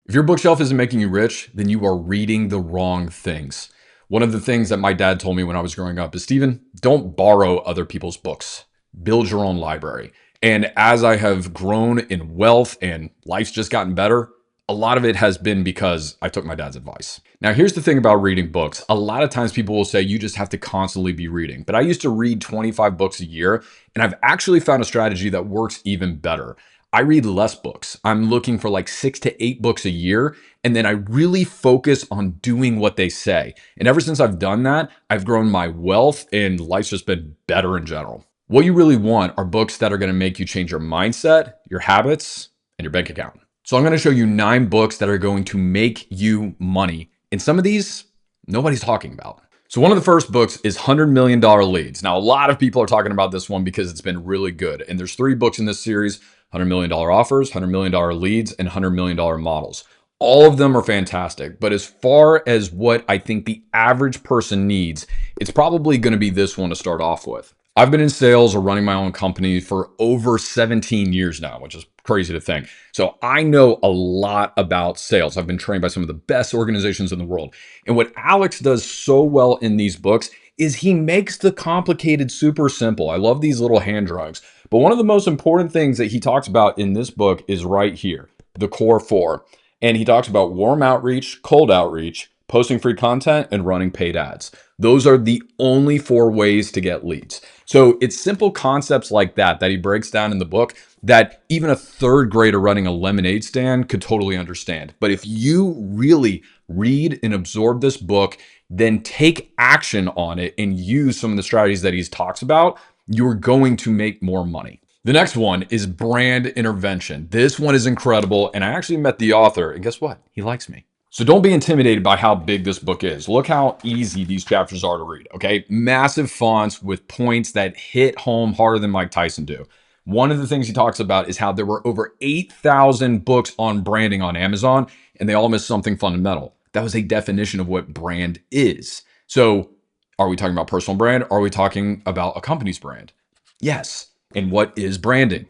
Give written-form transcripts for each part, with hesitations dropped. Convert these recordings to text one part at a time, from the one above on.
If your bookshelf isn't making you rich, then you are reading the wrong things. One of the things that my dad told me when I was growing up is, Stephen, don't borrow other people's books. Build your own library. And as I have grown in wealth and life's just gotten better, a lot of it has been because I took my dad's advice. Now, here's the thing about reading books. A lot of times people will say you just have to constantly be reading. But I used to read 25 books a year, and I've actually found a strategy that works even better. I read less books. I'm looking for like 6 to 8 books a year. And then I really focus on doing what they say. And ever since I've done that, I've grown my wealth and life's just been better in general. What you really want are books that are going to make you change your mindset, your habits, and your bank account. So I'm going to show you 9 books that are going to make you money. And some of these, nobody's talking about. So one of the first books is $100 Million Leads. Now, a lot of people are talking about this one because it's been really good. And there's 3 books in this series: $100 million offers, $100 million leads, and $100 million models. All of them are fantastic. But as far as what I think the average person needs, it's probably going to be this one to start off with. I've been in sales or running my own company for over 17 years now, which is crazy to think. So I know a lot about sales. I've been trained by some of the best organizations in the world. And what Alex does so well in these books is he makes the complicated super simple. I love these little hand drawings. But one of the most important things that he talks about in this book is right here, the core 4. And he talks about warm outreach, cold outreach, posting free content, and running paid ads. Those are the only 4 ways to get leads. So it's simple concepts like that he breaks down in the book that even a 3rd grader running a lemonade stand could totally understand. But if you really read and absorb this book, then take action on it and use some of the strategies that he talks about, you're going to make more money. The next one is Brand Intervention. This one is incredible, and I actually met the author, and guess what? He likes me. So don't be intimidated by how big this book is. Look how easy these chapters are to read, okay? Massive fonts with points that hit home harder than Mike Tyson do. One of the things he talks about is how there were over 8,000 books on branding on Amazon, and they all miss something fundamental. That was a definition of what brand is. So are we talking about personal brand? Or are we talking about a company's brand? Yes. And what is branding?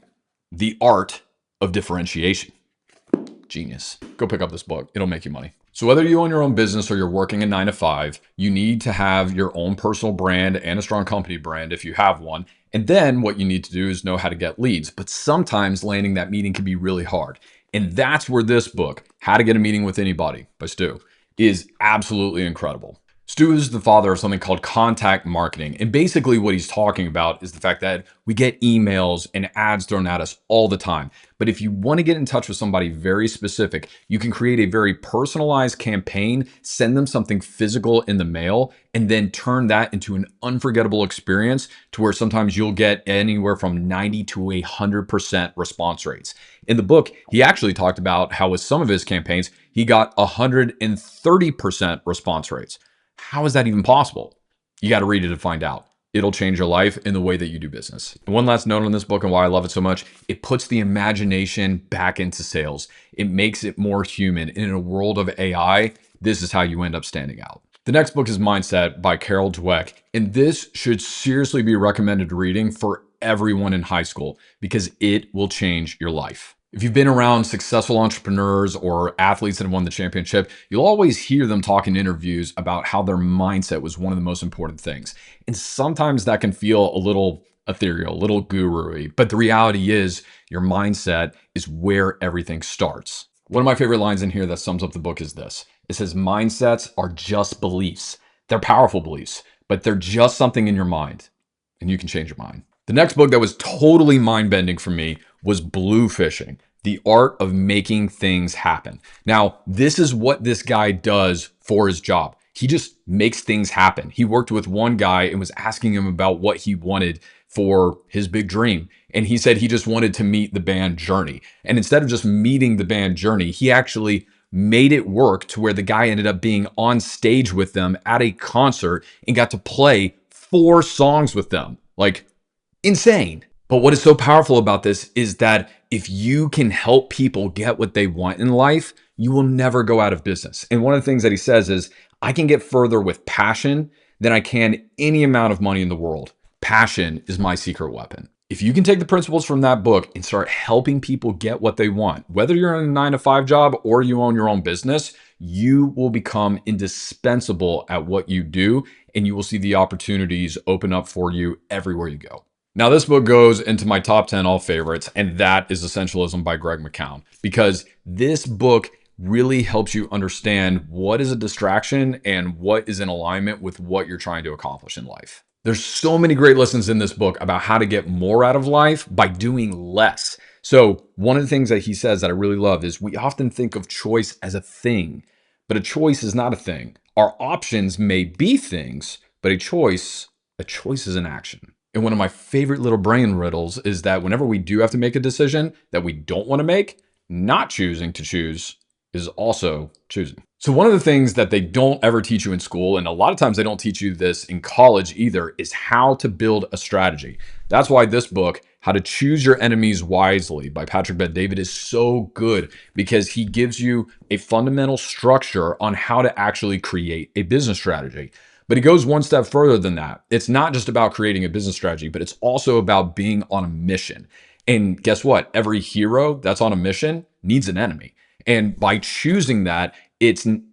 The art of differentiation. Genius. Go pick up this book. It'll make you money. So whether you own your own business or you're working a 9 to 5, you need to have your own personal brand and a strong company brand if you have one. And then what you need to do is know how to get leads. But sometimes landing that meeting can be really hard. And that's where this book, How to Get a Meeting with Anybody by Stu, is absolutely incredible. Stu is the father of something called contact marketing. And basically what he's talking about is the fact that we get emails and ads thrown at us all the time. But if you want to get in touch with somebody very specific, you can create a very personalized campaign, send them something physical in the mail, and then turn that into an unforgettable experience to where sometimes you'll get anywhere from 90 to 100% response rates. In the book, he actually talked about how with some of his campaigns, he got 130% response rates. How is that even possible? You got to read it to find out. It'll change your life in the way that you do business. And one last note on this book and why I love it so much, it puts the imagination back into sales. It makes it more human. And in a world of AI, this is how you end up standing out. The next book is Mindset by Carol Dweck. And this should seriously be recommended reading for everyone in high school because it will change your life. If you've been around successful entrepreneurs or athletes that have won the championship, you'll always hear them talk in interviews about how their mindset was one of the most important things. And sometimes that can feel a little ethereal, a little guru-y, but the reality is your mindset is where everything starts. One of my favorite lines in here that sums up the book is this. It says, mindsets are just beliefs. They're powerful beliefs, but they're just something in your mind, and you can change your mind. The next book that was totally mind-bending for me was Blue Fishing, The Art of Making Things Happen. Now, this is what this guy does for his job. He just makes things happen. He worked with one guy and was asking him about what he wanted for his big dream. And he said he just wanted to meet the band Journey. And instead of just meeting the band Journey, he actually made it work to where the guy ended up being on stage with them at a concert and got to play 4 songs with them. Like, insane. But what is so powerful about this is that if you can help people get what they want in life, you will never go out of business. And one of the things that he says is, I can get further with passion than I can any amount of money in the world. Passion is my secret weapon. If you can take the principles from that book and start helping people get what they want, whether you're in a 9 to 5 job or you own your own business, you will become indispensable at what you do, and you will see the opportunities open up for you everywhere you go. Now, this book goes into my top 10 all favorites, and that is Essentialism by Greg McKeown, because this book really helps you understand what is a distraction and what is in alignment with what you're trying to accomplish in life. There's so many great lessons in this book about how to get more out of life by doing less. So one of the things that he says that I really love is we often think of choice as a thing, but a choice is not a thing. Our options may be things, but a choice is an action. And one of my favorite little brain riddles is that whenever we do have to make a decision that we don't want to make, not choosing to choose is also choosing. So one of the things that they don't ever teach you in school, and a lot of times they don't teach you this in college either, is how to build a strategy. That's why this book, How to Choose Your Enemies Wisely by Patrick Bet-David, is so good, because he gives you a fundamental structure on how to actually create a business strategy. But he goes one step further than that. It's not just about creating a business strategy, but it's also about being on a mission. And guess what? Every hero that's on a mission needs an enemy. And by choosing that,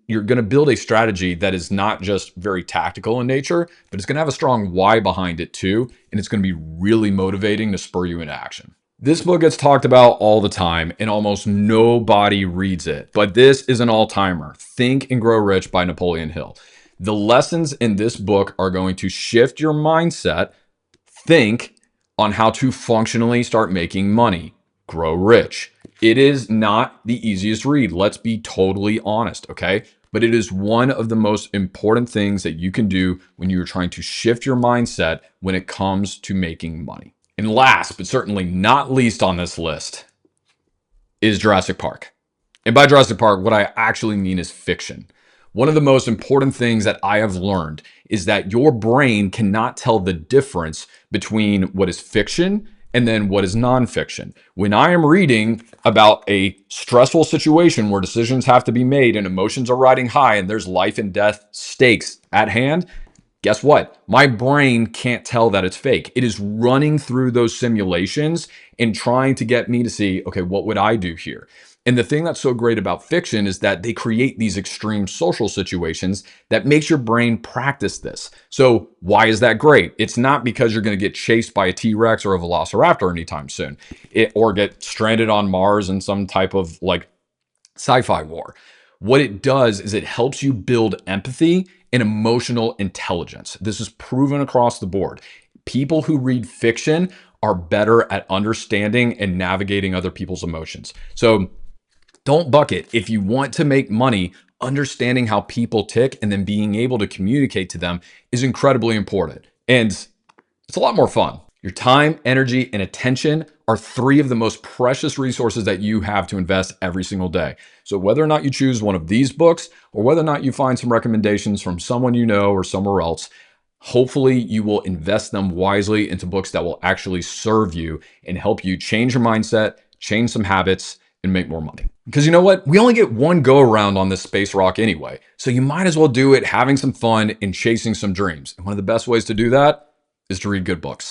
you're going to build a strategy that is not just very tactical in nature, but it's going to have a strong why behind it too. And it's going to be really motivating to spur you into action. This book gets talked about all the time and almost nobody reads it, but this is an all-timer. Think and Grow Rich by Napoleon Hill. The lessons in this book are going to shift your mindset. Think on how to functionally start making money. Grow rich. It is not the easiest read. Let's be totally honest, okay? But it is one of the most important things that you can do when you're trying to shift your mindset when it comes to making money. And last, but certainly not least on this list, is Jurassic Park. And by Jurassic Park, what I actually mean is fiction. One of the most important things that I have learned is that your brain cannot tell the difference between what is fiction and then what is nonfiction. When I am reading about a stressful situation where decisions have to be made and emotions are riding high and there's life and death stakes at hand, guess what? My brain can't tell that it's fake. It is running through those simulations and trying to get me to see, okay, what would I do here? And the thing that's so great about fiction is that they create these extreme social situations that makes your brain practice this. So why is that great? It's not because you're going to get chased by a T-Rex or a Velociraptor anytime soon, or get stranded on Mars in some type of like sci-fi war. What it does is it helps you build empathy and emotional intelligence. This is proven across the board. People who read fiction are better at understanding and navigating other people's emotions. So don't bucket. If you want to make money, understanding how people tick and then being able to communicate to them is incredibly important. And it's a lot more fun. Your time, energy, and attention are 3 of the most precious resources that you have to invest every single day. So whether or not you choose one of these books or whether or not you find some recommendations from someone you know or somewhere else, hopefully you will invest them wisely into books that will actually serve you and help you change your mindset, change some habits, and make more money. Because you know what? We only get one go around on this space rock anyway. So you might as well do it having some fun and chasing some dreams. And one of the best ways to do that is to read good books.